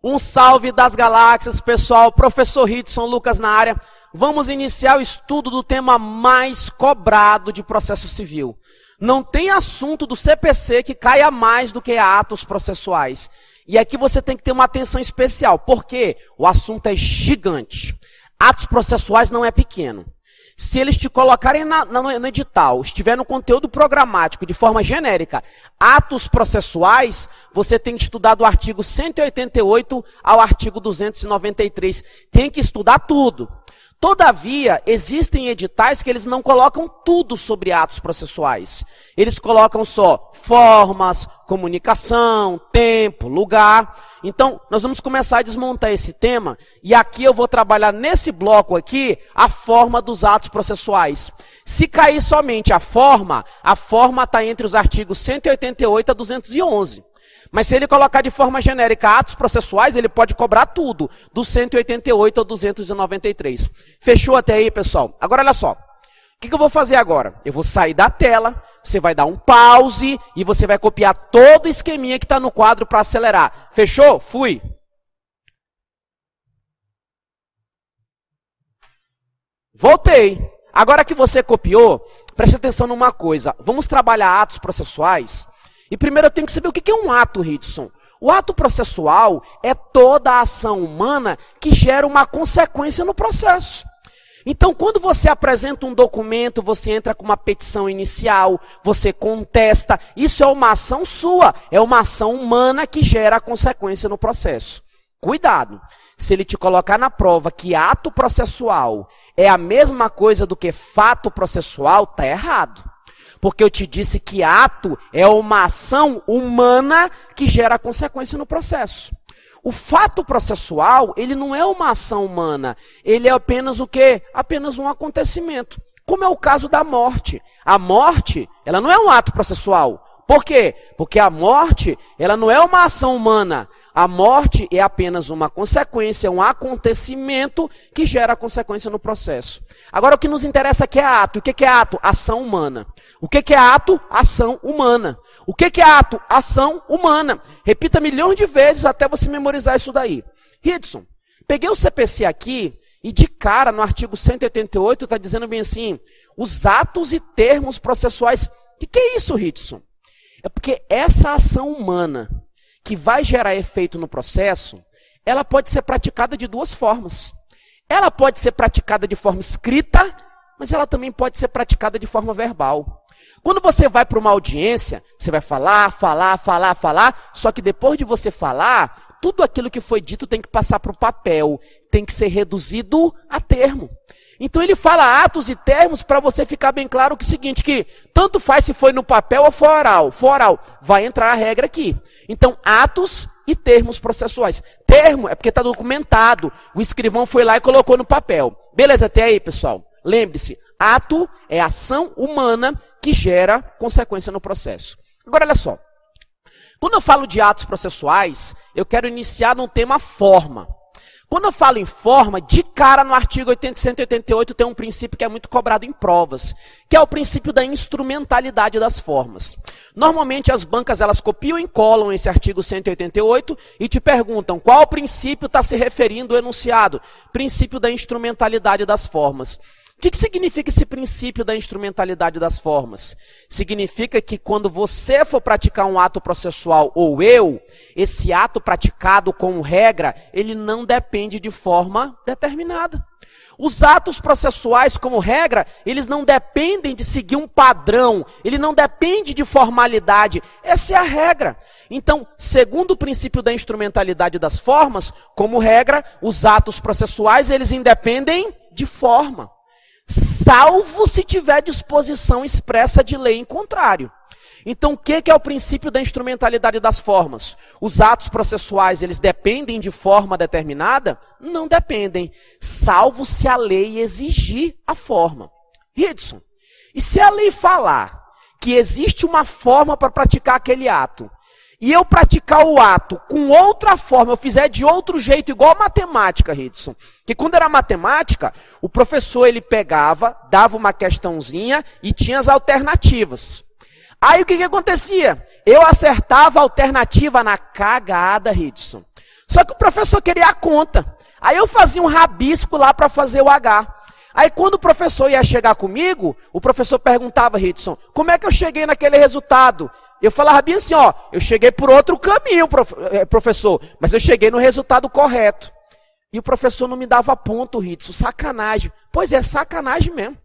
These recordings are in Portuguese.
Um salve das galáxias, pessoal. Professor Ridson Lucas na área. Vamos iniciar o estudo do tema mais cobrado de processo civil. Não tem assunto do CPC que caia mais do que atos processuais. E aqui você tem que ter uma atenção especial, porque o assunto é gigante. Atos processuais não é pequeno. Se eles te colocarem no edital, estiver no conteúdo programático de forma genérica, atos processuais, você tem que estudar do artigo 188 ao artigo 293. Tem que estudar tudo. Todavia, existem editais que eles não colocam tudo sobre atos processuais. Eles colocam só formas, comunicação, tempo, lugar. Então, nós vamos começar a desmontar esse tema e aqui eu vou trabalhar nesse bloco aqui a forma dos atos processuais. Se cair somente a forma está entre os artigos 188 a 211. Mas se ele colocar de forma genérica atos processuais, ele pode cobrar tudo, do 188 ao 293. Fechou até aí, pessoal? Agora, olha só. O que eu vou fazer agora? Eu vou sair da tela, você vai dar um pause e você vai copiar todo o esqueminha que está no quadro para acelerar. Fechou? Fui. Voltei. Agora que você copiou, preste atenção numa coisa. Vamos trabalhar atos processuais. E primeiro eu tenho que saber o que é um ato, Ridson. O ato processual é toda a ação humana que gera uma consequência no processo. Então, quando você apresenta um documento, você entra com uma petição inicial, você contesta, isso é uma ação sua, é uma ação humana que gera a consequência no processo. Cuidado, se ele te colocar na prova que ato processual é a mesma coisa do que fato processual, está errado. Porque eu te disse que ato é uma ação humana que gera consequência no processo. O fato processual, ele não é uma ação humana. Ele é apenas o quê? Apenas um acontecimento. Como é o caso da morte. A morte, ela não é um ato processual. Por quê? Porque a morte, ela não é uma ação humana. A morte é apenas uma consequência, um acontecimento que gera consequência no processo. Agora, o que nos interessa aqui é ato. O que é ato? Ação humana. O que é ato? Ação humana. O que é ato? Ação humana. Repita milhões de vezes até você memorizar isso daí. Ridson, peguei o CPC aqui e de cara no artigo 188 está dizendo bem assim, os atos e termos processuais. O que é isso, Ridson? É porque essa ação humana que vai gerar efeito no processo, ela pode ser praticada de duas formas. Ela pode ser praticada de forma escrita, mas ela também pode ser praticada de forma verbal. Quando você vai para uma audiência, você vai falar, só que depois de você falar, tudo aquilo que foi dito tem que passar para o papel, tem que ser reduzido a termo. Então ele fala atos e termos para você ficar bem claro que é o seguinte, que tanto faz se foi no papel ou for oral. For oral, vai entrar a regra aqui. Então, atos e termos processuais. Termo é porque está documentado. O escrivão foi lá e colocou no papel. Beleza, até aí, pessoal? Lembre-se, ato é ação humana que gera consequência no processo. Agora, olha só. Quando eu falo de atos processuais, eu quero iniciar no tema forma. Quando eu falo em forma, de cara no artigo 188 tem um princípio que é muito cobrado em provas, que é o princípio da instrumentalidade das formas. Normalmente as bancas elas copiam e colam esse artigo 188 e te perguntam qual princípio está se referindo o enunciado. Princípio da instrumentalidade das formas. O que significa esse princípio da instrumentalidade das formas? Significa que quando você for praticar um ato processual ou eu, esse ato praticado como regra, ele não depende de forma determinada. Os atos processuais, como regra, eles não dependem de seguir um padrão, ele não depende de formalidade, essa é a regra. Então, segundo o princípio da instrumentalidade das formas, como regra, os atos processuais, eles independem de forma. Salvo se tiver disposição expressa de lei em contrário. Então, o que é o princípio da instrumentalidade das formas? Os atos processuais, eles dependem de forma determinada? Não dependem, salvo se a lei exigir a forma. Ridson, e se a lei falar que existe uma forma para praticar aquele ato, e eu praticar o ato com outra forma, eu fizer de outro jeito, igual a matemática, Ridson. Que quando era matemática, o professor ele pegava, dava uma questãozinha e tinha as alternativas. Aí o que acontecia? Eu acertava a alternativa na cagada, Ridson. Só que o professor queria a conta. Aí eu fazia um rabisco lá para fazer o H. Aí quando o professor ia chegar comigo, o professor perguntava, Ridson, como é que eu cheguei naquele resultado? Eu falava bem assim, ó, eu cheguei por outro caminho, professor, mas eu cheguei no resultado correto. E o professor não me dava ponto, Ridson, sacanagem. Pois é, sacanagem mesmo.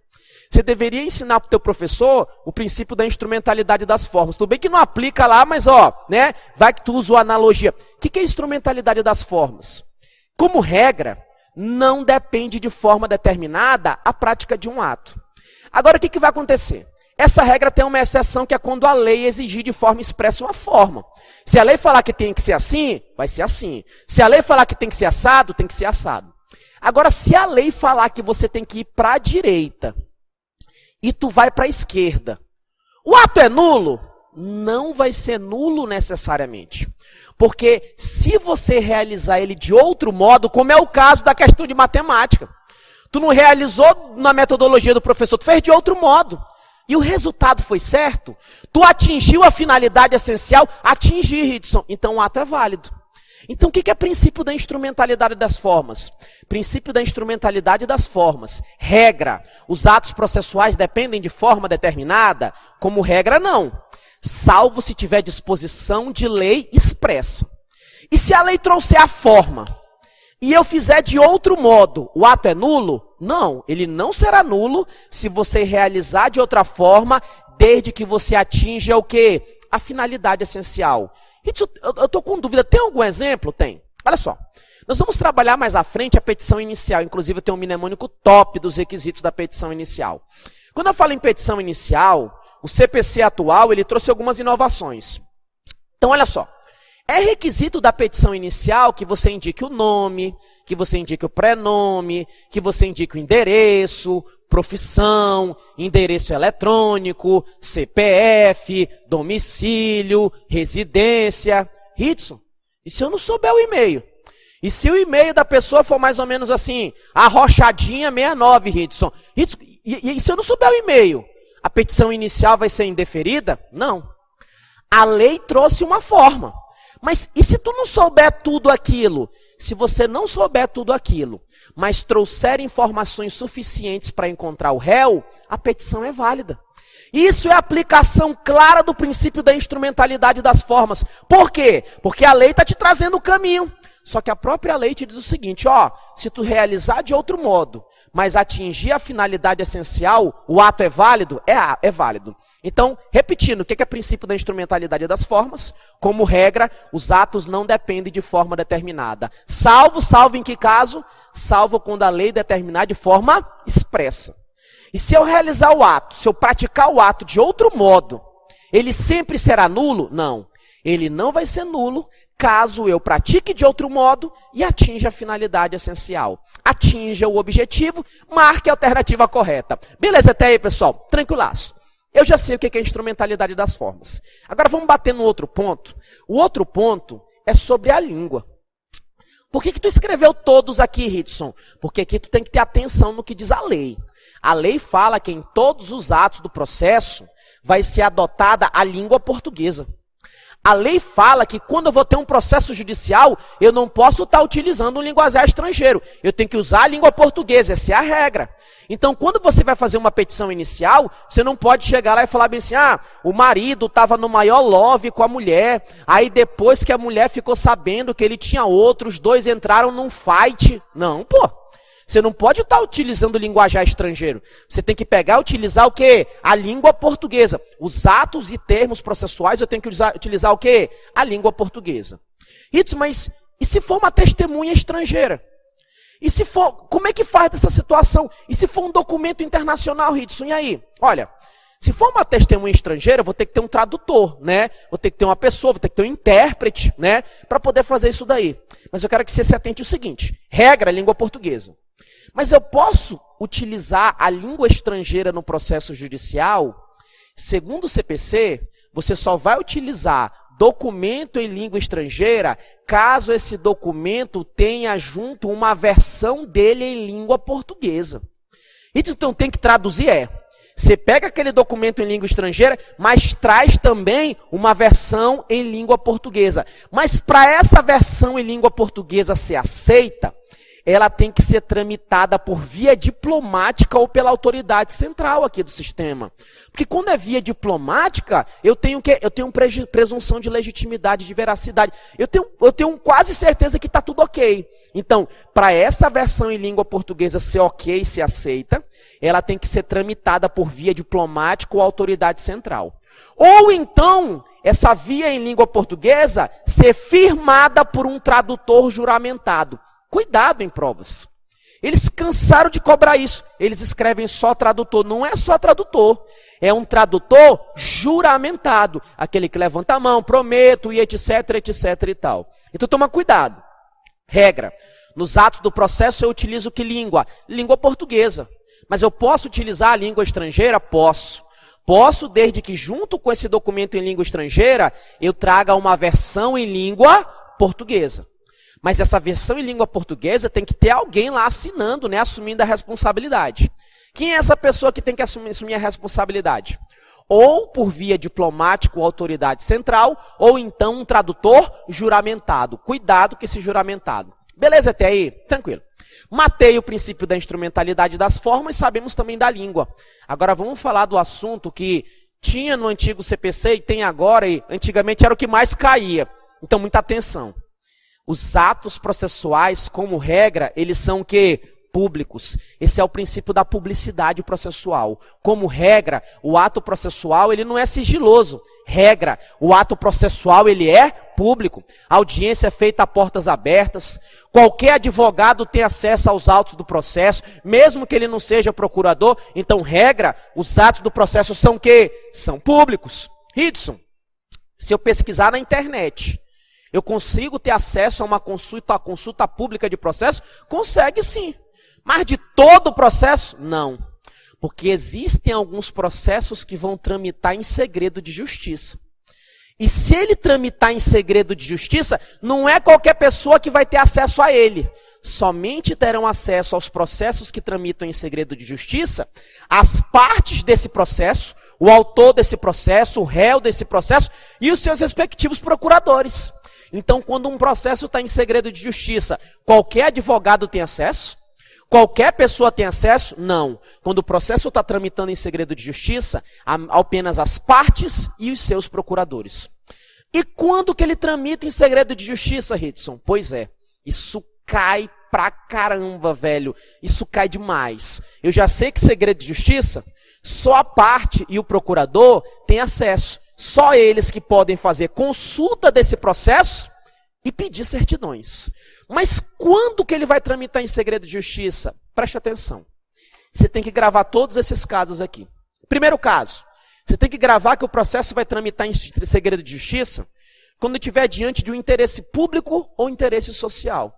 Você deveria ensinar para o teu professor o princípio da instrumentalidade das formas. Tudo bem que não aplica lá, mas ó, né? Vai que tu usa a analogia. O que é instrumentalidade das formas? Como regra, não depende de forma determinada a prática de um ato. Agora, o que vai acontecer? Essa regra tem uma exceção que é quando a lei exigir de forma expressa uma forma. Se a lei falar que tem que ser assim, vai ser assim. Se a lei falar que tem que ser assado, tem que ser assado. Agora, se a lei falar que você tem que ir para a direita e tu vai para a esquerda, o ato é nulo? Não vai ser nulo necessariamente. Porque se você realizar ele de outro modo, como é o caso da questão de matemática, tu não realizou na metodologia do professor, tu fez de outro modo. E o resultado foi certo, tu atingiu a finalidade essencial, atingi, Ridson, então o ato é válido. Então o que é princípio da instrumentalidade das formas? Princípio da instrumentalidade das formas. Regra, os atos processuais dependem de forma determinada? Como regra, não. Salvo se tiver disposição de lei expressa. E se a lei trouxer a forma, e eu fizer de outro modo, o ato é nulo? Não, ele não será nulo se você realizar de outra forma, desde que você atinja o quê? A finalidade essencial. Eu estou com dúvida, tem algum exemplo? Tem. Olha só, nós vamos trabalhar mais à frente a petição inicial, inclusive eu tenho um mnemônico top dos requisitos da petição inicial. Quando eu falo em petição inicial, o CPC atual, ele trouxe algumas inovações. Então, olha só. É requisito da petição inicial que você indique o nome, que você indique o prenome, que você indique o endereço, profissão, endereço eletrônico, CPF, domicílio, residência. Ridson, e se eu não souber o e-mail? E se o e-mail da pessoa for mais ou menos assim, arrochadinha 69, Ridson? E se eu não souber o e-mail? A petição inicial vai ser indeferida? Não. A lei trouxe uma forma. Mas e se tu não souber tudo aquilo? Se você não souber tudo aquilo, mas trouxer informações suficientes para encontrar o réu, a petição é válida. Isso é aplicação clara do princípio da instrumentalidade das formas. Por quê? Porque a lei está te trazendo o caminho. Só que a própria lei te diz o seguinte, ó, se tu realizar de outro modo, mas atingir a finalidade essencial, o ato é válido? É válido. Então, repetindo, o que é princípio da instrumentalidade das formas? Como regra, os atos não dependem de forma determinada. Salvo em que caso? Salvo quando a lei determinar de forma expressa. E se eu realizar o ato, se eu praticar o ato de outro modo, ele sempre será nulo? Não. Ele não vai ser nulo caso eu pratique de outro modo e atinja a finalidade essencial. Atinja o objetivo, marque a alternativa correta. Beleza até aí, pessoal? Tranquilaço. Eu já sei o que é a instrumentalidade das formas. Agora vamos bater no outro ponto. O outro ponto é sobre a língua. Por que tu escreveu todos aqui, Ridson? Porque aqui tu tem que ter atenção no que diz a lei. A lei fala que em todos os atos do processo vai ser adotada a língua portuguesa. A lei fala que quando eu vou ter um processo judicial, eu não posso estar utilizando um linguajar estrangeiro. Eu tenho que usar a língua portuguesa, essa é a regra. Então, quando você vai fazer uma petição inicial, você não pode chegar lá e falar bem assim, o marido estava no maior love com a mulher, aí depois que a mulher ficou sabendo que ele tinha outro, os dois entraram num fight. Não, pô. Você não pode estar utilizando linguajar estrangeiro. Você tem que pegar e utilizar o quê? A língua portuguesa. Os atos e termos processuais eu tenho que utilizar o quê? A língua portuguesa. Isso, mas e se for uma testemunha estrangeira? E se for, como é que faz dessa situação? E se for um documento internacional, Ridson? E aí? Olha, se for uma testemunha estrangeira, eu vou ter que ter um tradutor, né? Vou ter que ter uma pessoa, vou ter que ter um intérprete, né? Para poder fazer isso daí. Mas eu quero que você se atente ao seguinte. Regra, língua portuguesa. Mas eu posso utilizar a língua estrangeira no processo judicial? Segundo o CPC, você só vai utilizar documento em língua estrangeira caso esse documento tenha junto uma versão dele em língua portuguesa. Então tem que traduzir? Você pega aquele documento em língua estrangeira, mas traz também uma versão em língua portuguesa. Mas para essa versão em língua portuguesa ser aceita, ela tem que ser tramitada por via diplomática ou pela autoridade central aqui do sistema. Porque quando é via diplomática, eu tenho presunção de legitimidade, de veracidade. Eu tenho quase certeza que está tudo ok. Então, para essa versão em língua portuguesa ser ok, ser aceita, ela tem que ser tramitada por via diplomática ou autoridade central. Ou então, essa via em língua portuguesa ser firmada por um tradutor juramentado. Cuidado em provas. Eles cansaram de cobrar isso. Eles escrevem só tradutor. Não é só tradutor. É um tradutor juramentado. Aquele que levanta a mão, prometo, e etc, etc e tal. Então toma cuidado. Regra. Nos atos do processo eu utilizo que língua? Língua portuguesa. Mas eu posso utilizar a língua estrangeira? Posso. Posso, desde que junto com esse documento em língua estrangeira, eu traga uma versão em língua portuguesa. Mas essa versão em língua portuguesa tem que ter alguém lá assinando, né, assumindo a responsabilidade. Quem é essa pessoa que tem que assumir a responsabilidade? Ou por via diplomática ou autoridade central, ou então um tradutor juramentado. Cuidado com esse juramentado. Beleza até aí? Tranquilo. Matei o princípio da instrumentalidade das formas, sabemos também da língua. Agora vamos falar do assunto que tinha no antigo CPC e tem agora, e antigamente era o que mais caía. Então muita atenção. Os atos processuais, como regra, eles são o quê? Públicos. Esse é o princípio da publicidade processual. Como regra, o ato processual ele não é sigiloso. Regra, o ato processual ele é público. A audiência é feita a portas abertas. Qualquer advogado tem acesso aos autos do processo, mesmo que ele não seja procurador. Então, regra, os atos do processo são o quê? São públicos. Hidson, se eu pesquisar na internet, eu consigo ter acesso a uma consulta pública de processo? Consegue sim. Mas de todo o processo? Não. Porque existem alguns processos que vão tramitar em segredo de justiça. E se ele tramitar em segredo de justiça, não é qualquer pessoa que vai ter acesso a ele. Somente terão acesso aos processos que tramitam em segredo de justiça as partes desse processo, o autor desse processo, o réu desse processo e os seus respectivos procuradores. Então, quando um processo está em segredo de justiça, qualquer advogado tem acesso? Qualquer pessoa tem acesso? Não. Quando o processo está tramitando em segredo de justiça, apenas as partes e os seus procuradores. E quando que ele tramita em segredo de justiça, Hidson? Pois é, isso cai pra caramba, velho. Isso cai demais. Eu já sei que segredo de justiça, só a parte e o procurador têm acesso. Só eles que podem fazer consulta desse processo e pedir certidões. Mas quando que ele vai tramitar em segredo de justiça? Preste atenção. Você tem que gravar todos esses casos aqui. Primeiro caso, você tem que gravar que o processo vai tramitar em segredo de justiça quando estiver diante de um interesse público ou interesse social.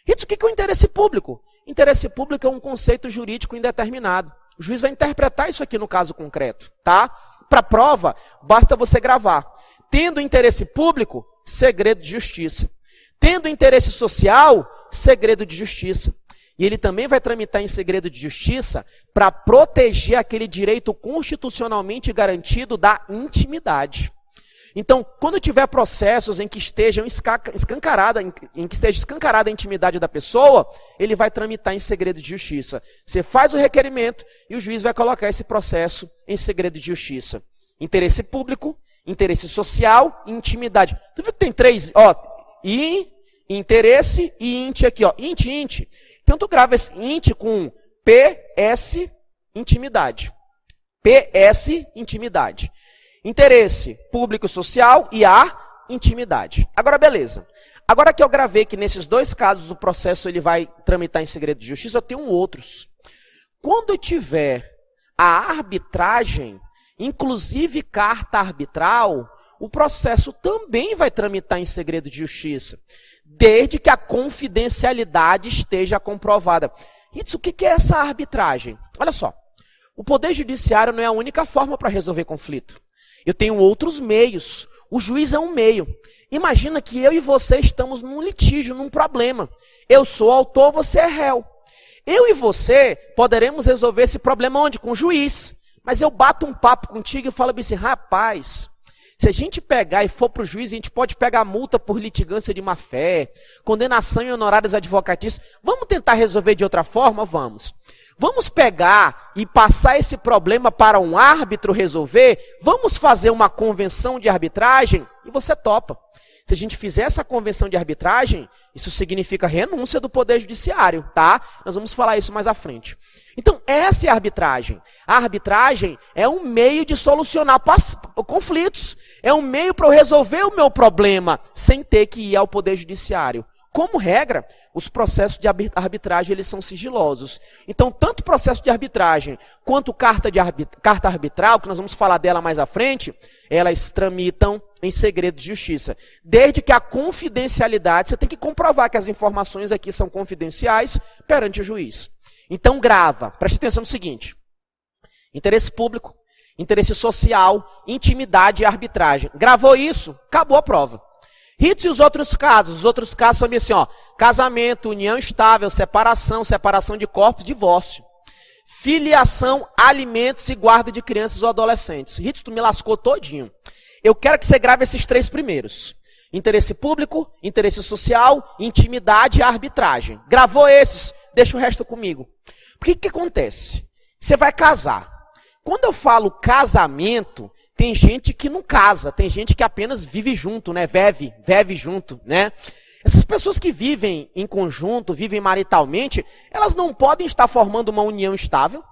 Isso o que é o interesse público? Interesse público é um conceito jurídico indeterminado. O juiz vai interpretar isso aqui no caso concreto, tá? Para prova, basta você gravar. Tendo interesse público, segredo de justiça. Tendo interesse social, segredo de justiça. E ele também vai tramitar em segredo de justiça para proteger aquele direito constitucionalmente garantido da intimidade. Então, quando tiver processos em que esteja escancarada a intimidade da pessoa, ele vai tramitar em segredo de justiça. Você faz o requerimento e o juiz vai colocar esse processo em segredo de justiça. Interesse público, interesse social e intimidade. Tu viu que tem três, ó, interesse e int aqui, ó, int. Então tu grava esse int com PS, intimidade. PS, intimidade. Interesse público social e a intimidade. Agora, beleza. Agora que eu gravei que nesses dois casos o processo ele vai tramitar em segredo de justiça, eu tenho outros. Quando eu tiver a arbitragem, inclusive carta arbitral, o processo também vai tramitar em segredo de justiça, desde que a confidencialidade esteja comprovada. Isso, o que é essa arbitragem? Olha só, o Poder Judiciário não é a única forma para resolver conflito. Eu tenho outros meios. O juiz é um meio. Imagina que eu e você estamos num litígio, num problema. Eu sou autor, você é réu. Eu e você poderemos resolver esse problema onde? Com o juiz. Mas eu bato um papo contigo e falo assim, rapaz, se a gente pegar e for para o juiz, a gente pode pegar multa por litigância de má-fé, condenação em honorários advocatícios. Vamos tentar resolver de outra forma? Vamos. Vamos pegar e passar esse problema para um árbitro resolver? Vamos fazer uma convenção de arbitragem? E você topa. Se a gente fizer essa convenção de arbitragem, isso significa renúncia do Poder Judiciário, tá? Nós vamos falar isso mais à frente. Então, essa é a arbitragem. A arbitragem é um meio de solucionar conflitos. É um meio para eu resolver o meu problema sem ter que ir ao Poder Judiciário. Como regra, os processos de arbitragem eles são sigilosos. Então, tanto o processo de arbitragem quanto carta arbitral, que nós vamos falar dela mais à frente, elas tramitam em segredo de justiça. Desde que a confidencialidade, você tem que comprovar que as informações aqui são confidenciais perante o juiz. Então, grava. Preste atenção no seguinte. Interesse público, interesse social, intimidade e arbitragem. Gravou isso, acabou a prova. Ritos e os outros casos. Os outros casos são assim, ó. Casamento, união estável, separação de corpos, divórcio. Filiação, alimentos e guarda de crianças ou adolescentes. Ritos, tu me lascou todinho. Eu quero que você grave esses três primeiros. Interesse público, interesse social, intimidade e arbitragem. Gravou esses, deixa o resto comigo. Por que acontece? Você vai casar. Quando eu falo casamento, tem gente que não casa, tem gente que apenas vive junto, né? Vive junto, né? Essas pessoas que vivem em conjunto, vivem maritalmente, elas não podem estar formando uma união estável.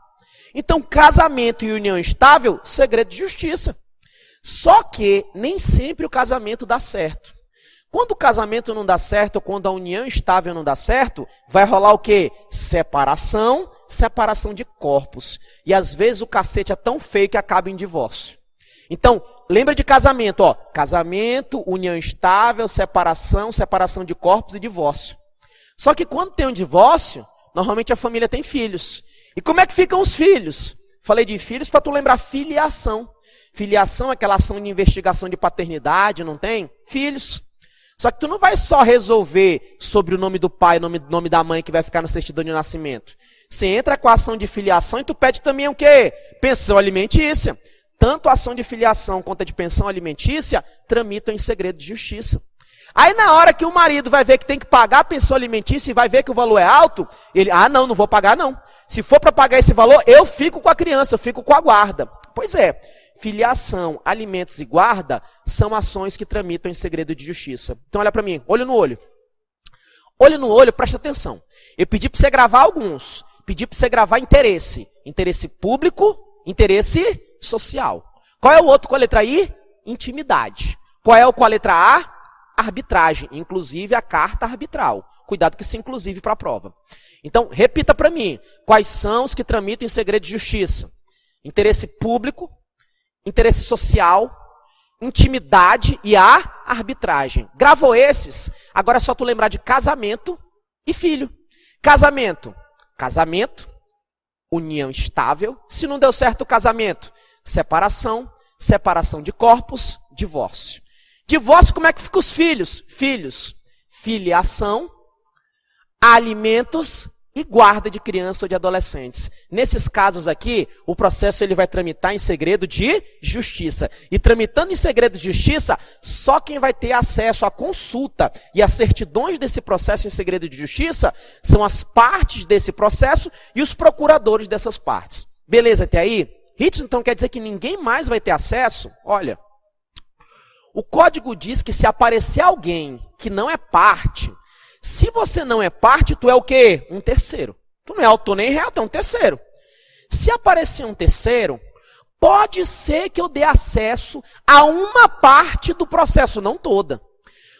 Então, casamento e união estável, segredo de justiça. Só que nem sempre o casamento dá certo. Quando o casamento não dá certo, ou quando a união estável não dá certo, vai rolar o quê? Separação de corpos. E às vezes o cacete é tão feio que acaba em divórcio. Então, lembra de casamento, ó. Casamento, união estável, separação de corpos e divórcio. Só que quando tem um divórcio, normalmente a família tem filhos. E como é que ficam os filhos? Falei de filhos para tu lembrar filiação. Filiação é aquela ação de investigação de paternidade, não tem? Filhos. Só que tu não vai só resolver sobre o nome do pai, nome da mãe que vai ficar no certidão de nascimento. Você entra com a ação de filiação e tu pede também o quê? Pensão alimentícia. Tanto a ação de filiação quanto a de pensão alimentícia tramitam em segredo de justiça. Aí na hora que o marido vai ver que tem que pagar a pensão alimentícia e vai ver que o valor é alto, ele, não vou pagar não. Se for para pagar esse valor, eu fico com a criança, eu fico com a guarda. Pois é, filiação, alimentos e guarda são ações que tramitam em segredo de justiça. Então olha para mim, olho no olho. Olho no olho, preste atenção. Eu pedi para você gravar alguns. Pedi para você gravar interesse. Interesse público, interesse social. Qual é o outro com a letra I? Intimidade. Qual é o com a letra A? Arbitragem, inclusive a carta arbitral. Cuidado com isso, inclusive, para a prova. Então, repita para mim. Quais são os que tramitam em segredo de justiça? Interesse público, interesse social, intimidade e a arbitragem. Gravou esses? Agora é só tu lembrar de casamento e filho. Casamento. Casamento, união estável. Se não deu certo o casamento, separação de corpos, divórcio. Divórcio, como é que fica os filhos? Filhos, filiação, alimentos e guarda de criança ou de adolescentes. Nesses casos aqui, o processo ele vai tramitar em segredo de justiça. E tramitando em segredo de justiça, só quem vai ter acesso à consulta e às certidões desse processo em segredo de justiça são as partes desse processo e os procuradores dessas partes. Beleza até aí? Isso então quer dizer que ninguém mais vai ter acesso? Olha, o código diz que se aparecer alguém que não é parte, se você não é parte, tu é o quê? Um terceiro. Tu não é autor nem réu, tu é um terceiro. Se aparecer um terceiro, pode ser que eu dê acesso a uma parte do processo, não toda.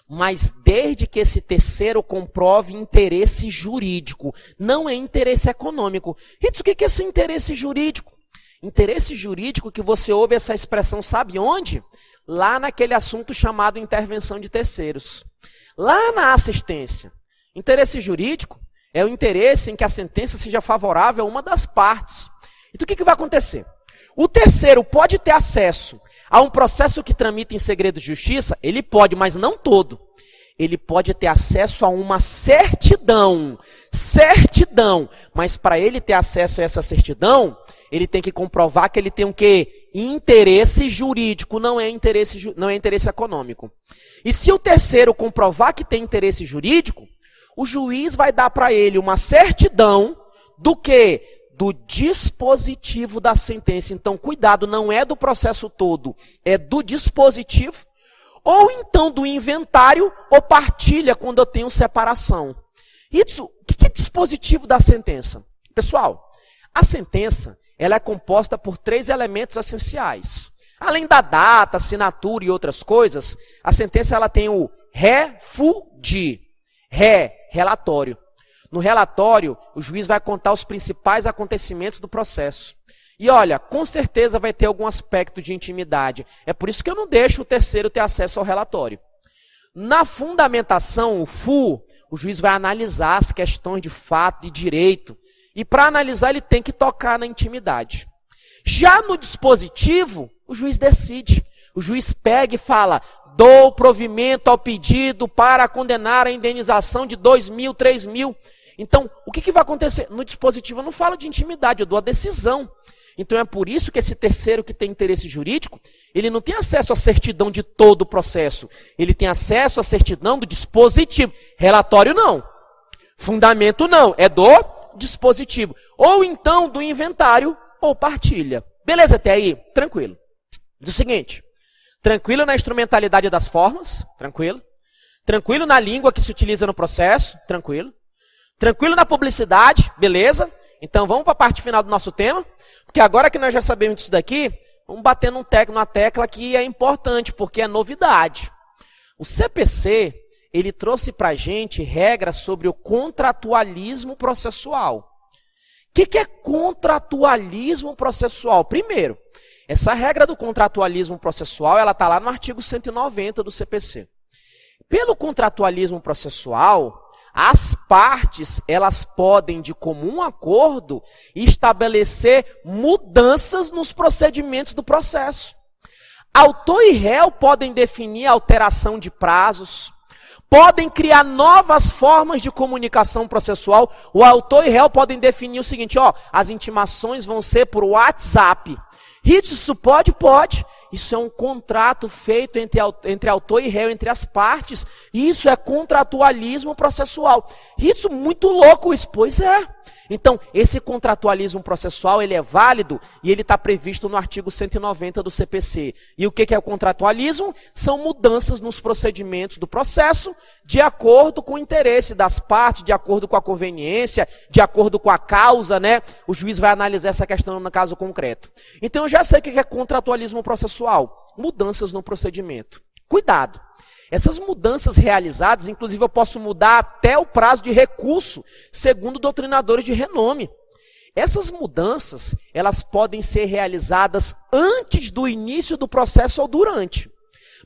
Mas desde que esse terceiro comprove interesse jurídico, não é interesse econômico. E o que é esse interesse jurídico? Interesse jurídico que você ouve essa expressão, sabe onde? Lá naquele assunto chamado intervenção de terceiros. Lá na assistência. Interesse jurídico é o interesse em que a sentença seja favorável a uma das partes. Então o que vai acontecer? O terceiro pode ter acesso a um processo que tramita em segredo de justiça? Ele pode, mas não todo. ele pode ter acesso a uma certidão, mas para ele ter acesso a essa certidão, ele tem que comprovar que ele tem o quê? Interesse jurídico, não é interesse econômico. E se o terceiro comprovar que tem interesse jurídico, o juiz vai dar para ele uma certidão do quê? Do dispositivo da sentença. Então, cuidado, não é do processo todo, é do dispositivo, ou então do inventário ou partilha quando eu tenho separação. Isso, o que é dispositivo da sentença? Pessoal, a sentença ela é composta por 3 elementos essenciais. Além da data, assinatura e outras coisas, a sentença ela tem o refudi, relatório. No relatório, o juiz vai contar os principais acontecimentos do processo. E olha, com certeza vai ter algum aspecto de intimidade. É por isso que eu não deixo o terceiro ter acesso ao relatório. Na fundamentação, o FU, o juiz vai analisar as questões de fato e direito. E para analisar, ele tem que tocar na intimidade. Já no dispositivo, o juiz decide. O juiz pega e fala, dou provimento ao pedido para condenar a indenização de 2.000, 3.000. Então, o que vai acontecer? No dispositivo eu não falo de intimidade, eu dou a decisão. Então é por isso que esse terceiro que tem interesse jurídico, ele não tem acesso à certidão de todo o processo. Ele tem acesso à certidão do dispositivo. Relatório não. Fundamento não. É do dispositivo. Ou então do inventário ou partilha. Beleza até aí? Tranquilo. Diz o seguinte. Tranquilo na instrumentalidade das formas? Tranquilo. Tranquilo na língua que se utiliza no processo? Tranquilo. Tranquilo na publicidade? Beleza. Então vamos para a parte final do nosso tema. Porque agora que nós já sabemos disso daqui, vamos bater numa tecla que é importante, porque é novidade. O CPC, ele trouxe para a gente regras sobre o contratualismo processual. O que é contratualismo processual? Primeiro, essa regra do contratualismo processual, ela está lá no artigo 190 do CPC. Pelo contratualismo processual, as partes, elas podem, de comum acordo, estabelecer mudanças nos procedimentos do processo. Autor e réu podem definir alteração de prazos, podem criar novas formas de comunicação processual. O autor e réu podem definir o seguinte, ó, as intimações vão ser por WhatsApp. Isso pode? Pode. Isso é um contrato feito entre autor e réu, entre as partes. Isso é contratualismo processual. Isso muito louco isso, pois é. Então, esse contratualismo processual, ele é válido e ele está previsto no artigo 190 do CPC. E o que é o contratualismo? São mudanças nos procedimentos do processo de acordo com o interesse das partes, de acordo com a conveniência, de acordo com a causa, né? O juiz vai analisar essa questão no caso concreto. Então, eu já sei o que é contratualismo processual. Mudanças no procedimento. Cuidado. Essas mudanças realizadas, inclusive eu posso mudar até o prazo de recurso, segundo doutrinadores de renome. Essas mudanças, elas podem ser realizadas antes do início do processo ou durante.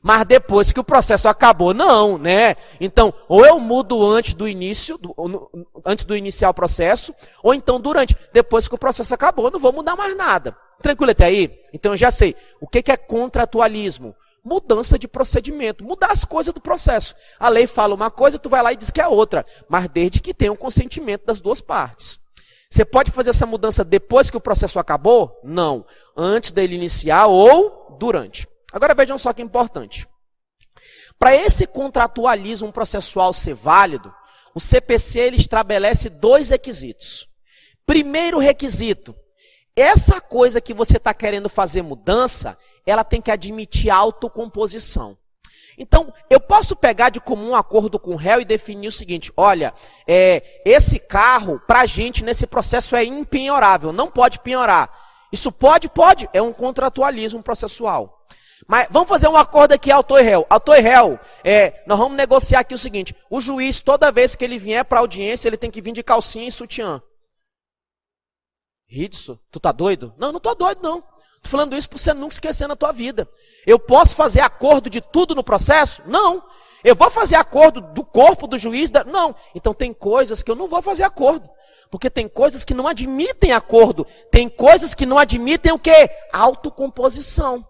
Mas depois que o processo acabou, não, né? Então, ou eu mudo antes do iniciar o processo, ou então durante. Depois que o processo acabou, eu não vou mudar mais nada. Tranquilo até aí? Então eu já sei. O que é contratualismo? Mudança de procedimento, mudar as coisas do processo. A lei fala uma coisa, tu vai lá e diz que é outra, mas desde que tenha um consentimento das duas partes. Você pode fazer essa mudança depois que o processo acabou? Não. Antes dele iniciar ou durante. Agora vejam só que importante. Para esse contratualismo processual ser válido, o CPC ele estabelece 2 requisitos. Primeiro requisito, essa coisa que você está querendo fazer mudança, ela tem que admitir autocomposição. Então, eu posso pegar de comum acordo com o réu e definir o seguinte, olha, esse carro, para a gente, nesse processo é impenhorável, não pode penhorar. Isso pode, é um contratualismo processual. Mas vamos fazer um acordo aqui, autor e réu. Autor e réu, nós vamos negociar aqui o seguinte, o juiz, toda vez que ele vier para a audiência, ele tem que vir de calcinha e sutiã. Ridson, tu tá doido? Não, não tô doido não. Tô falando isso para você nunca esquecer na tua vida. Eu posso fazer acordo de tudo no processo? Não. Eu vou fazer acordo do corpo do juiz? Não. Então tem coisas que eu não vou fazer acordo. Porque tem coisas que não admitem acordo. Tem coisas que não admitem o quê? Autocomposição.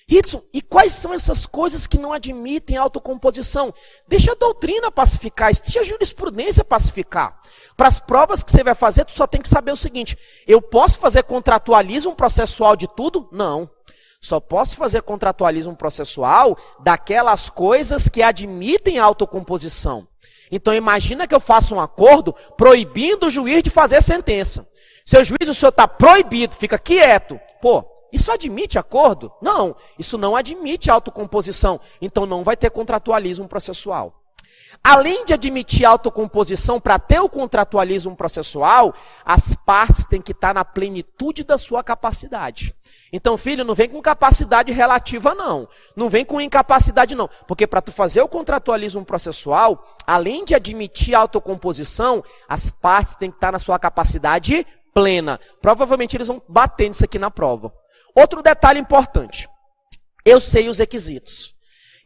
Ritson, e quais são essas coisas que não admitem autocomposição? Deixa a doutrina pacificar isso, deixa a jurisprudência pacificar. Para as provas que você vai fazer, tu só tem que saber o seguinte: eu posso fazer contratualismo processual de tudo? Não. Só posso fazer contratualismo processual daquelas coisas que admitem autocomposição. Então imagina que eu faço um acordo proibindo o juiz de fazer sentença. Seu juiz, o senhor está proibido, fica quieto. Pô, isso admite acordo? Não, isso não admite autocomposição. Então não vai ter contratualismo processual. Além de admitir autocomposição, para ter o contratualismo processual, as partes têm que estar na plenitude da sua capacidade. Então, filho, não vem com capacidade relativa, não. Não vem com incapacidade, não. Porque para tu fazer o contratualismo processual, além de admitir autocomposição, as partes têm que estar na sua capacidade plena. Provavelmente eles vão bater nisso aqui na prova. Outro detalhe importante. Eu sei os requisitos.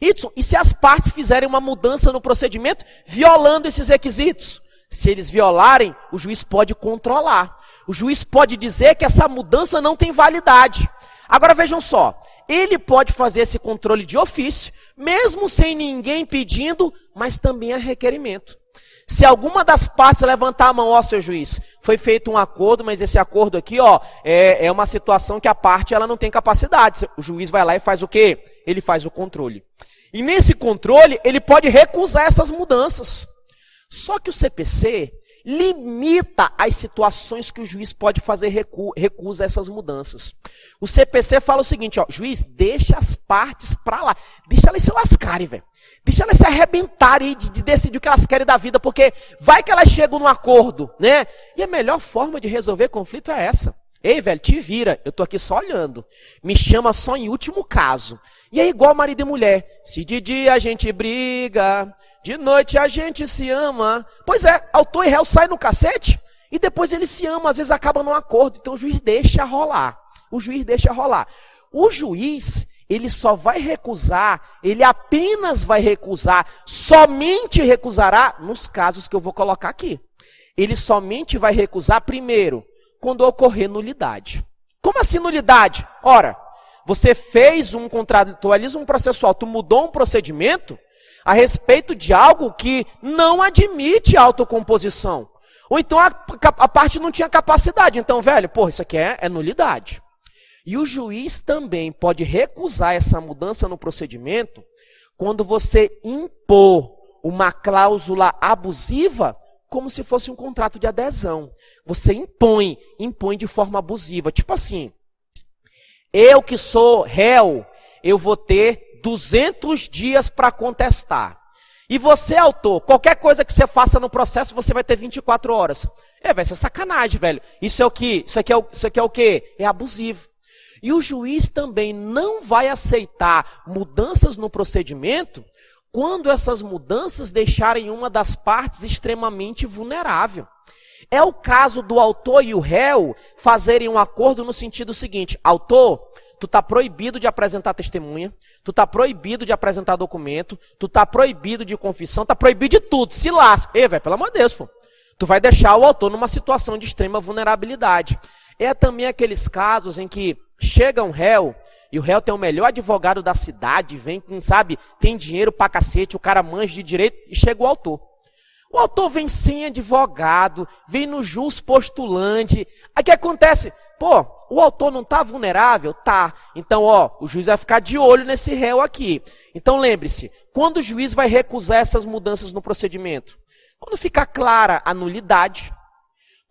E se as partes fizerem uma mudança no procedimento, violando esses requisitos? Se eles violarem, o juiz pode controlar. O juiz pode dizer que essa mudança não tem validade. Agora vejam só, ele pode fazer esse controle de ofício, mesmo sem ninguém pedindo, mas também a requerimento. Se alguma das partes levantar a mão, ó, seu juiz, foi feito um acordo, mas esse acordo aqui, ó, é uma situação que a parte ela não tem capacidade. O juiz vai lá e faz o quê? Ele faz o controle. E nesse controle, ele pode recusar essas mudanças. Só que o CPC limita as situações que o juiz pode fazer recusa a essas mudanças. O CPC fala o seguinte, ó, juiz, deixa as partes pra lá. Deixa elas se lascarem, velho. Deixa elas se arrebentarem de decidir o que elas querem da vida, porque vai que elas chegam num acordo, né? E a melhor forma de resolver conflito é essa. Ei, velho, te vira, eu tô aqui só olhando. Me chama só em último caso. E é igual marido e mulher. Se de dia a gente briga, de noite a gente se ama. Pois é, autor e réu saem no cacete e depois eles se amam, às vezes acabam num acordo. Então o juiz deixa rolar. O juiz deixa rolar. O juiz, ele só vai recusar, ele apenas vai recusar, somente recusará nos casos que eu vou colocar aqui. Ele somente vai recusar primeiro, quando ocorrer nulidade. Como assim nulidade? Ora, você fez um contratualismo processual, tu mudou um procedimento a respeito de algo que não admite autocomposição. Ou então a parte não tinha capacidade. Então, velho, porra, isso aqui é nulidade. E o juiz também pode recusar essa mudança no procedimento quando você impor uma cláusula abusiva como se fosse um contrato de adesão. Você impõe de forma abusiva. Tipo assim, eu que sou réu, eu vou ter 200 dias para contestar. E você, autor, qualquer coisa que você faça no processo, você vai ter 24 horas. Vai ser sacanagem, velho. Isso aqui é o quê? É abusivo. E o juiz também não vai aceitar mudanças no procedimento quando essas mudanças deixarem uma das partes extremamente vulnerável. É o caso do autor e o réu fazerem um acordo no sentido seguinte: autor, tu está proibido de apresentar testemunha, tu está proibido de apresentar documento, tu está proibido de confissão, está proibido de tudo, se lasca. Velho, pelo amor de Deus, pô. Tu vai deixar o autor numa situação de extrema vulnerabilidade. É também aqueles casos em que chega um réu, e o réu tem o melhor advogado da cidade, vem com, sabe, tem dinheiro pra cacete, o cara manja de direito, e chega o autor. O autor vem sem advogado, vem no jus postulante. Aí o que acontece? Pô, o autor não está vulnerável? Tá. Então, ó, o juiz vai ficar de olho nesse réu aqui. Então, lembre-se, quando o juiz vai recusar essas mudanças no procedimento? Quando ficar clara a nulidade,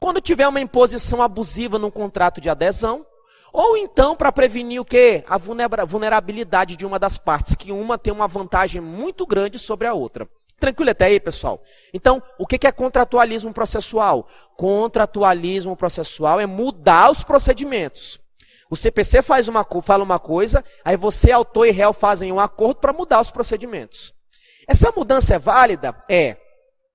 quando tiver uma imposição abusiva no contrato de adesão, ou então para prevenir o quê? A vulnerabilidade de uma das partes, que uma tem uma vantagem muito grande sobre a outra. Tranquilo até aí, pessoal? Então, o que é contratualismo processual? Contratualismo processual é mudar os procedimentos. O CPC fala uma coisa, aí você, autor e réu, fazem um acordo para mudar os procedimentos. Essa mudança é válida? É,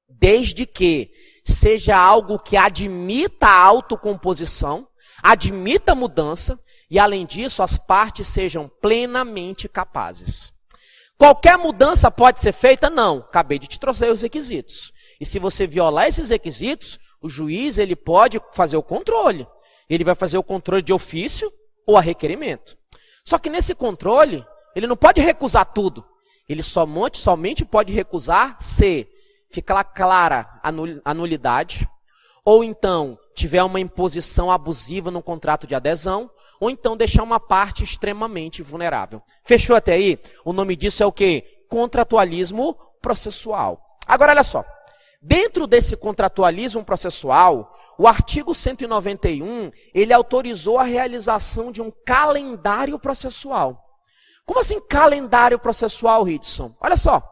desde que seja algo que admita a autocomposição, admita a mudança, e além disso, as partes sejam plenamente capazes. Qualquer mudança pode ser feita? Não. Acabei de te trazer os requisitos. E se você violar esses requisitos, o juiz ele pode fazer o controle. Ele vai fazer o controle de ofício ou a requerimento. Só que nesse controle, ele não pode recusar tudo. Ele somente pode recusar se ficar clara a nulidade, ou então tiver uma imposição abusiva no contrato de adesão, ou então deixar uma parte extremamente vulnerável. Fechou até aí? O nome disso é o quê? Contratualismo processual. Agora, olha só. Dentro desse contratualismo processual, o artigo 191, ele autorizou a realização de um calendário processual. Como assim calendário processual, Ridson? Olha só,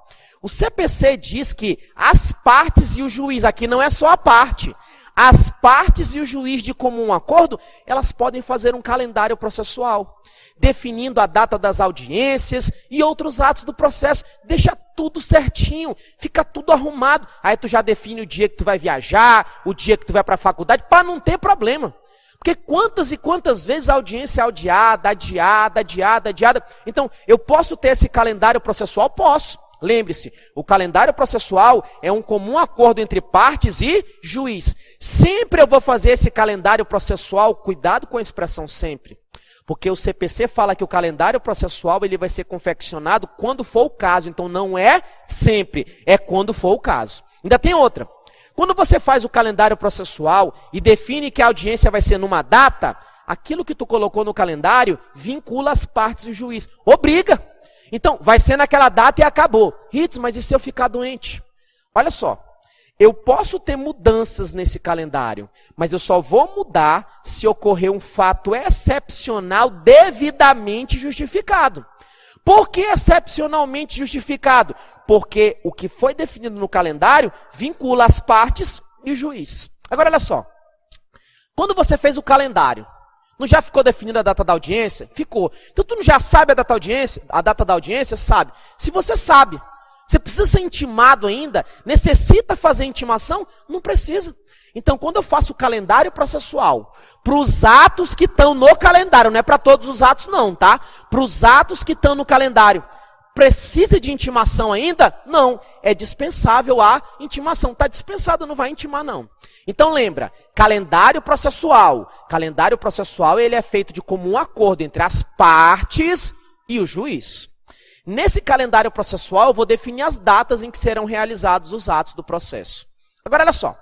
o CPC diz que as partes e o juiz, aqui não é só a parte, as partes e o juiz de comum acordo, elas podem fazer um calendário processual, definindo a data das audiências e outros atos do processo. Deixa tudo certinho, fica tudo arrumado. Aí tu já define o dia que tu vai viajar, o dia que tu vai para a faculdade, para não ter problema. Porque quantas e quantas vezes a audiência é adiada. Então, eu posso ter esse calendário processual? Posso. Lembre-se, o calendário processual é um comum acordo entre partes e juiz. Sempre eu vou fazer esse calendário processual, cuidado com a expressão sempre. Porque o CPC fala que o calendário processual ele vai ser confeccionado quando for o caso. Então não é sempre, é quando for o caso. Ainda tem outra. Quando você faz o calendário processual e define que a audiência vai ser numa data, aquilo que tu colocou no calendário vincula as partes e o juiz. Obriga. Então, vai ser naquela data e acabou. Ritz, mas e se eu ficar doente? Olha só, eu posso ter mudanças nesse calendário, mas eu só vou mudar se ocorrer um fato excepcional devidamente justificado. Por que excepcionalmente justificado? Porque o que foi definido no calendário vincula as partes e o juiz. Agora, olha só. Quando você fez o calendário, não já ficou definida a data da audiência? Ficou. Então, tu não já sabe a data da audiência? Sabe. Se você sabe, você precisa ser intimado ainda? Necessita fazer intimação? Não precisa. Então, quando eu faço o calendário processual, para os atos que estão no calendário, não é para todos os atos não, tá? Para os atos que estão no calendário, precisa de intimação ainda? Não. É dispensável a intimação. Está dispensado, não vai intimar não. Então lembra, calendário processual. Calendário processual ele é feito de comum acordo entre as partes e o juiz. Nesse calendário processual eu vou definir as datas em que serão realizados os atos do processo. Agora olha só,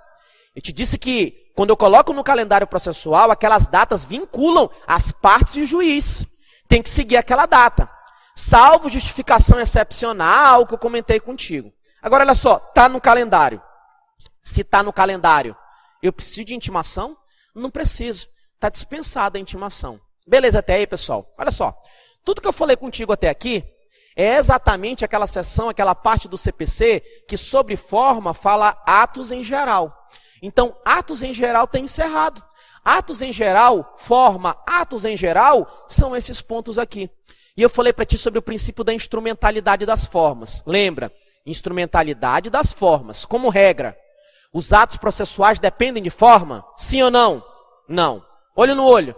eu te disse que quando eu coloco no calendário processual, aquelas datas vinculam as partes e o juiz. Tem que seguir aquela data. Salvo justificação excepcional que eu comentei contigo. Agora olha só, está no calendário. Se está no calendário, eu preciso de intimação? Não preciso. Está dispensada a intimação. Beleza até aí, pessoal? Olha só. Tudo que eu falei contigo até aqui é exatamente aquela seção, aquela parte do CPC que sobre forma fala atos em geral. Então, atos em geral tem encerrado. Atos em geral, forma, atos em geral, são esses pontos aqui. E eu falei para ti sobre o princípio da instrumentalidade das formas. Lembra? Instrumentalidade das formas. Como regra, os atos processuais dependem de forma? Sim ou não? Não. Olho no olho.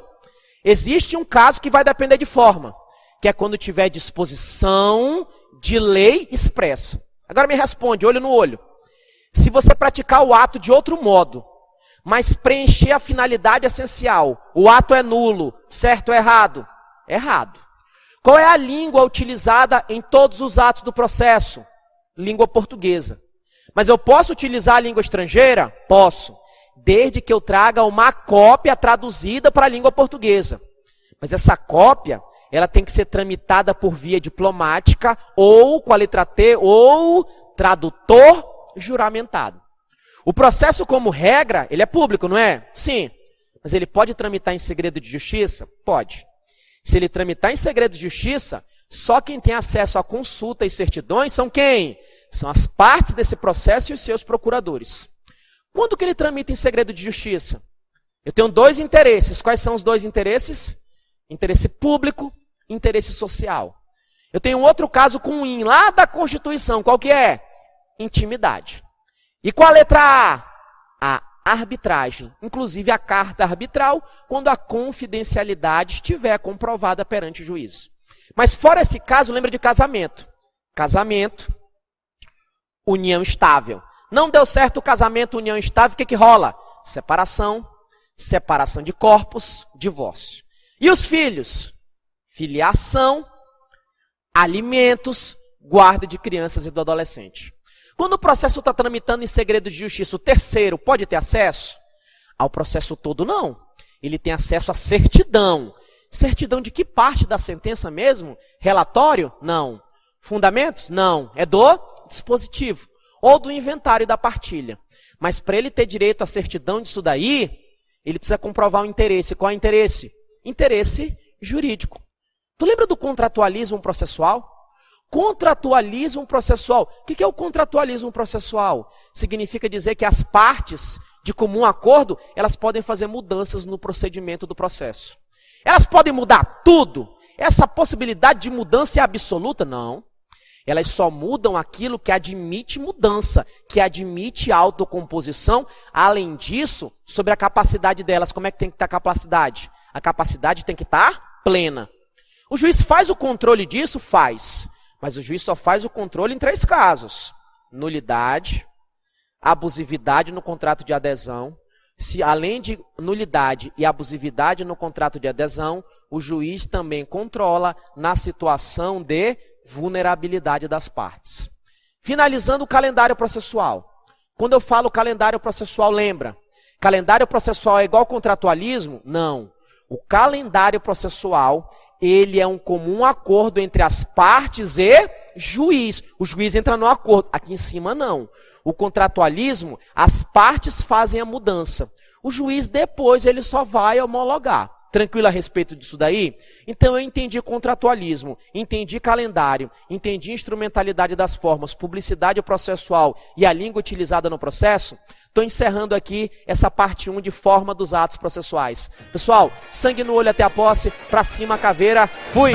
Existe um caso que vai depender de forma, que é quando tiver disposição de lei expressa. Agora me responde, olho no olho. Se você praticar o ato de outro modo, mas preencher a finalidade essencial, o ato é nulo, certo ou errado? Errado. Qual é a língua utilizada em todos os atos do processo? Língua portuguesa. Mas eu posso utilizar a língua estrangeira? Posso. Desde que eu traga uma cópia traduzida para a língua portuguesa. Mas essa cópia, ela tem que ser tramitada por via diplomática ou com a letra T ou tradutor juramentado. O processo, como regra, ele é público, não é? Sim. Mas ele pode tramitar em segredo de justiça? Pode. Se ele tramitar em segredo de justiça, só quem tem acesso à consulta e certidões são quem? São as partes desse processo e os seus procuradores. Quando que ele tramita em segredo de justiça? Eu tenho dois interesses. Quais são os dois interesses? Interesse público e interesse social. Eu tenho um outro caso com um IN lá da Constituição. Qual que é? Intimidade. E qual a letra A? A arbitragem. Inclusive a carta arbitral, quando a confidencialidade estiver comprovada perante o juízo. Mas fora esse caso, lembra de casamento. Casamento, união estável. Não deu certo o casamento, união estável, o que que rola? Separação, separação de corpos, divórcio. E os filhos? filiação, alimentos, guarda de crianças e do adolescente. Quando o processo está tramitando em segredo de justiça, o terceiro pode ter acesso? Ao processo todo, não. Ele tem acesso à certidão. Certidão de que parte da sentença mesmo? Relatório? Não. Fundamentos? Não. É do dispositivo. Ou do inventário da partilha. Mas para ele ter direito à certidão disso daí, ele precisa comprovar o interesse. Qual é o interesse? Interesse jurídico. Tu lembra do contratualismo processual? Contratualismo processual. O que é o contratualismo processual? Significa dizer que as partes de comum acordo, elas podem fazer mudanças no procedimento do processo. Elas podem mudar tudo. Essa possibilidade de mudança é absoluta? Não. Elas só mudam aquilo que admite mudança, que admite autocomposição. Além disso, sobre a capacidade delas, como é que tem que estar a capacidade? A capacidade tem que estar plena. O juiz faz o controle disso? Faz. Mas o juiz só faz o controle em 3 casos. Nulidade, abusividade no contrato de adesão. Se além de nulidade e abusividade no contrato de adesão, o juiz também controla na situação de vulnerabilidade das partes. Finalizando o calendário processual. Quando eu falo calendário processual, lembra? Calendário processual é igual ao contratualismo? Não. O calendário processual, ele é um comum acordo entre as partes e juiz. O juiz entra no acordo. Aqui em cima, não. O contratualismo, as partes fazem a mudança. O juiz, depois, ele só vai homologar. Tranquilo a respeito disso daí? Então eu entendi contratualismo, entendi calendário, entendi instrumentalidade das formas, publicidade processual e a língua utilizada no processo. Estou encerrando aqui essa parte 1 de forma dos atos processuais. Pessoal, sangue no olho até a posse, pra cima a caveira, fui!